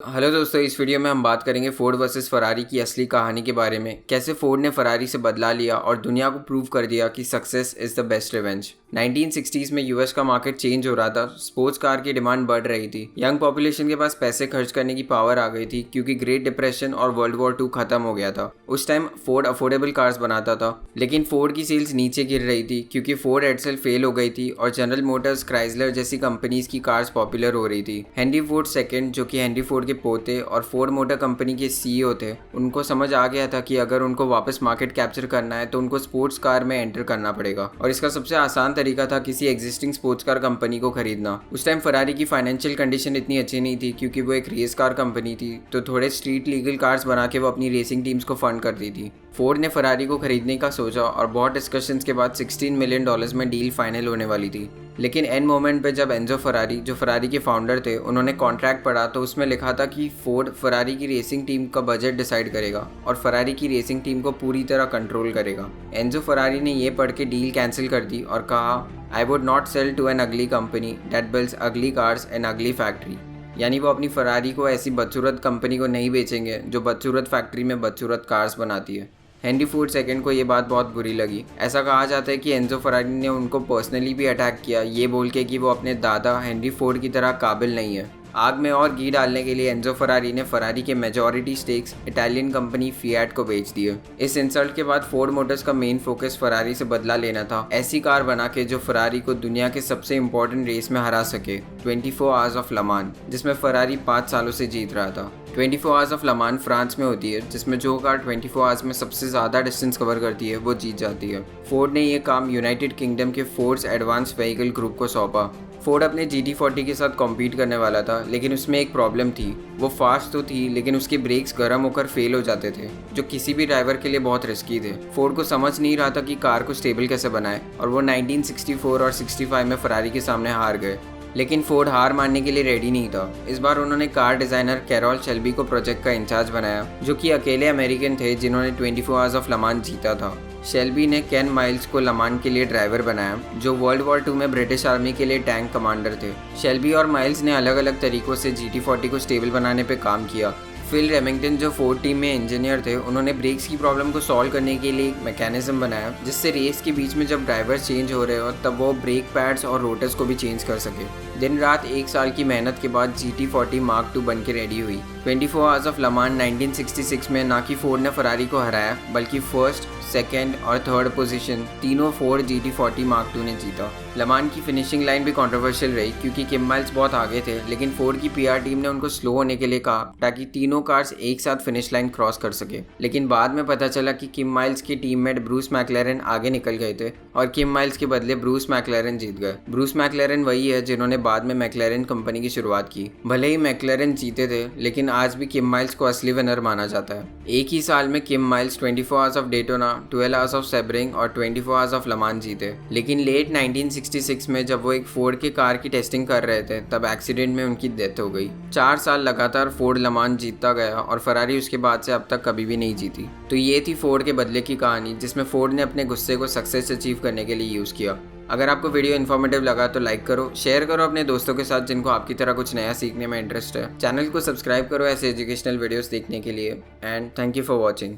Hello दोस्तों, इस video में हम बात करेंगे फोर्ड वर्सेस फरारी की असली कहानी के बारे में। कैसे फोर्ड ने फरारी से बदला लिया और दुनिया को प्रूव कर दिया कि success is the best revenge. 1960s में यूएस का मार्केट चेंज हो रहा था। स्पोर्ट्स कार की डिमांड बढ़ रही थी। यंग पॉपुलेशन के पास पैसे खर्च करने की पावर आ गई थी क्योंकि ग्रेट डिप्रेशन और वर्ल्ड वॉर 2 खत्म हो गया था। उस टाइम फोर्ड अफोर्डेबल कार्स बनाता था, लेकिन फोर्ड की सेल्स नीचे गिर रही थी क्योंकि फोर्ड एडसेल फेल हो गई थी और जनरल मोटर्स, क्राइसलर जैसी कंपनीज की कार्स पॉपुलर हो रही थी। हेनरी फोर्ड सेकेंड, जो कि हेनरी फोर्ड के पोते और फोर्ड मोटर कंपनी के सीईओ थे, उनको समझ आ गया था कि अगर उनको वापस मार्केट कैप्चर करना है तो उनको स्पोर्ट्स कार में एंटर करना पड़ेगा और इसका सबसे आसान तरीका था किसी एग्जिस्टिंग स्पोर्ट्स कार कंपनी को खरीदना। उस टाइम फरारी की फाइनेंशियल कंडीशन इतनी अच्छी नहीं थी क्योंकि वो एक रेस कार कंपनी थी, तो थोड़े स्ट्रीट लीगल कार्स बना के वो अपनी रेसिंग टीम्स को फंड करती थी। फोर्ड ने फरारी को खरीदने का सोचा और बहुत डिस्कशंस के बाद $16 मिलियन में डील फाइनल होने वाली थी। लेकिन एंड मोमेंट पे जब एंजो फरारी, जो फरारी के फाउंडर थे, उन्होंने कॉन्ट्रैक्ट पढ़ा तो उसमें लिखा था कि फोर्ड फरारी की रेसिंग टीम का बजट डिसाइड करेगा और फरारी की रेसिंग टीम को पूरी तरह कंट्रोल करेगा। एंजो फरारी ने ये पढ़ के डील कैंसिल कर दी और कहा, I would not sell to an ugly company that builds ugly cars and ugly factory. यानी वो अपनी फरारी को ऐसी बदसूरत कंपनी को नहीं बेचेंगे जो बदसूरत फैक्ट्री में बदसूरत कार्स बनाती है। हेनरी फोर्ड सेकंड को ये बात बहुत बुरी लगी। ऐसा कहा जाता है कि एंजो फरारी ने उनको पर्सनली भी अटैक किया, ये बोल के कि वो अपने दादा हेनरी फोर्ड की तरह काबिल नहीं है। आग में और घी डालने के लिए एंजो फरारी ने फरारी के majority stakes Italian company fiat को बेच दिए। इस इंसल्ट के बाद फोर्ड मोटर्स का मेन फोकस फरारी से बदला लेना था, ऐसी कार बना के जो फरारी को दुनिया के सबसे इंपॉर्टेंट रेस में हरा सके, 24 आवर्स ऑफ लमान, जिसमें फरारी 5 सालों से जीत रहा था। 24 आवर्स ऑफ लमान फ्रांस में होती है, जिसमें जो कार 24 आवर्स में सबसे ज़्यादा डिस्टेंस कवर करती है वो जीत जाती है। फोर्ड ने ये काम यूनाइटेड किंगडम के फोर्ड्स एडवांस व्हीकल ग्रुप को सौंपा। फोर्ड अपने GT40 के साथ कॉम्पीट करने वाला था, लेकिन उसमें एक प्रॉब्लम थी। वो फास्ट तो थी, लेकिन उसके ब्रेक्स गर्म होकर फेल हो जाते थे, जो किसी भी ड्राइवर के लिए बहुत रिस्की थे। फोर्ड को समझ नहीं रहा था कि कार को स्टेबल कैसे बनाए और वो 1964 और 65 में फरारी के सामने हार गए। लेकिन फोर्ड हार मानने के लिए रेडी नहीं था। इस बार उन्होंने कार डिज़ाइनर कैरोल शेल्बी को प्रोजेक्ट का इंचार्ज बनाया, जो कि अकेले अमेरिकन थे जिन्होंने 24 आवर्स ऑफ लमान जीता था। शेल्बी ने केन माइल्स को लमान के लिए ड्राइवर बनाया, जो वर्ल्ड वॉर 2 में ब्रिटिश आर्मी के लिए टैंक कमांडर थे। शेल्बी और माइल्स ने अलग अलग तरीकों से GT40 को स्टेबल बनाने पर काम किया। फिल रेमिंगटन, जो फोर्ड टीम में इंजीनियर थे, उन्होंने ब्रेक्स की प्रॉब्लम को सॉल्व करने के लिए एक मैकेनिज्म बनाया जिससे रेस के बीच में जब ड्राइवर चेंज हो रहे हो तब वो ब्रेक पैड्स और रोटर्स को भी चेंज कर सके। दिन रात 1 साल की मेहनत के बाद GT40 Mark II बन के रेडी हुई। 24 आवर्स ऑफ लमान 1966 में ना कि फोर्ड ने फरारी को हराया, बल्कि फर्स्ट, सेकेंड और थर्ड पोजीशन तीनों फोर्ड GT40 Mark II ने जीता। लमान की फिनिशिंग लाइन भी कंट्रोवर्शियल रही क्योंकि किम माइल्स बहुत आगे थे, लेकिन फोर्ड की PR टीम ने उनको स्लो होने के लिए कहा ताकि तीनों कार्स एक साथ फिनिश लाइन क्रॉस कर सके। लेकिन बाद में पता चला कि किम माइल्स के टीममेट ब्रूस मैक्लेरन आगे निकल गए थे और किम माइल्स के बदले ब्रूस मैक्लेरन जीत गए। ब्रूस मैक्लेरन वही है जिन्होंने बाद में मैक्लेरन कंपनी की शुरुआत की। भले ही मैक्लेरन जीते थे, लेकिन आज भी किम माइल्स को असली विनर माना जाता है। एक ही साल में Ken Miles 24 hours of Daytona, 12 hours of Sebring और 24 आवर्स ऑफ लमान जीते। लेकिन लेट 1966 में जब वो एक फोर्ड के कार की टेस्टिंग कर रहे थे तब एक्सीडेंट में उनकी डेथ हो गई। 4 साल लगातार फोर्ड लमान जीतता गया और फरारी उसके बाद से अब तक कभी भी नहीं जीती। तो ये थी फोर्ड के बदले की कहानी, जिसमें फोर्ड ने अपने गुस्से को सक्सेस अचीव करने के लिए यूज़ किया। अगर आपको वीडियो इन्फॉर्मेटिव लगा तो लाइक करो, शेयर करो अपने दोस्तों के साथ जिनको आपकी तरह कुछ नया सीखने में इंटरेस्ट है। चैनल को सब्सक्राइब करो ऐसे एजुकेशनल वीडियोस देखने के लिए। And thank you for watching.